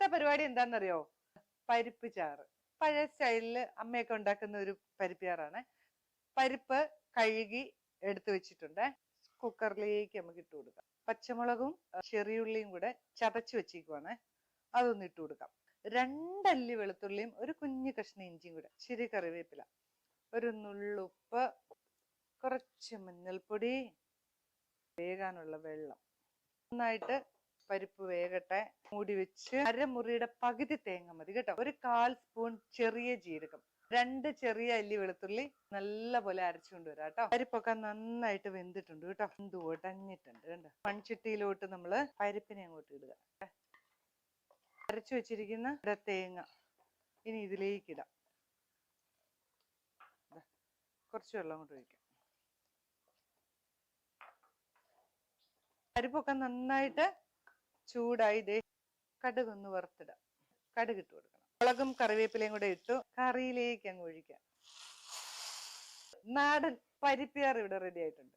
ഇന്നത്തെ പരിപാടി എന്താണെന്നറിയോ? പരിപ്പ് ചാറ്. പഴയ സ്റ്റൈലില് അമ്മയൊക്കെ ഉണ്ടാക്കുന്ന ഒരു പരിപ്പ് ചാറാണ്. പരിപ്പ് കഴുകി എടുത്തു വെച്ചിട്ടുണ്ട്. കുക്കറിലേക്ക് നമുക്ക് ഇട്ട് കൊടുക്കാം. പച്ചമുളകും ചെറിയുള്ളിയും കൂടെ ചതച്ച് വെച്ചേക്കുവാണ്. അതൊന്ന് ഇട്ട് കൊടുക്കാം. 2 അല്ലി വെളുത്തുള്ളിയും ഒരു കുഞ്ഞു കഷ്ണം ഇഞ്ചിയും കൂടെ, ഇച്ചിരി കറിവേപ്പില, ഒരു നുള്ളുപ്പ്, കുറച്ച് മഞ്ഞൾപ്പൊടി, വേകാനുള്ള വെള്ളം. നന്നായിട്ട് പരിപ്പ് വേകട്ടെ. മൂടി വെച്ച് അരമുറിയുടെ പകുതി തേങ്ങ മതി കേട്ടോ. ഒരു 1/4 സ്പൂൺ ചെറിയ ജീരകം, 2 ചെറിയ അല്ലി വെളുത്തുള്ളി നല്ല പോലെ അരച്ചുകൊണ്ട് വരാം കേട്ടോ. പരിപ്പൊക്കെ നന്നായിട്ട് വെന്തിട്ടുണ്ട് കേട്ടോ. എന്ത് ഉടഞ്ഞിട്ടുണ്ട് കണ്ടോ. മൺചട്ടിയിലോട്ട് നമ്മള് പരിപ്പിനെ അങ്ങോട്ട് ഇടുക. അരച്ചു വെച്ചിരിക്കുന്ന തേങ്ങ ഇനി ഇതിലേക്ക് ഇടാം. കുറച്ച് വെള്ളം കൊണ്ട് ഒഴിക്കാം. പരിപ്പൊക്കെ നന്നായിട്ട് ചൂടായി. കടുകൊന്ന് വറുത്തിടാം. കടുക് ഇട്ട് കൊടുക്കണം. മുളകും കറിവേപ്പിലയും കൂടെ ഇട്ടു കറിയിലേക്ക് അങ്ങ് ഒഴിക്കാം. നാടൻ പരിപ്പ് ചാറ് ഇവിടെ റെഡി ആയിട്ടുണ്ട്.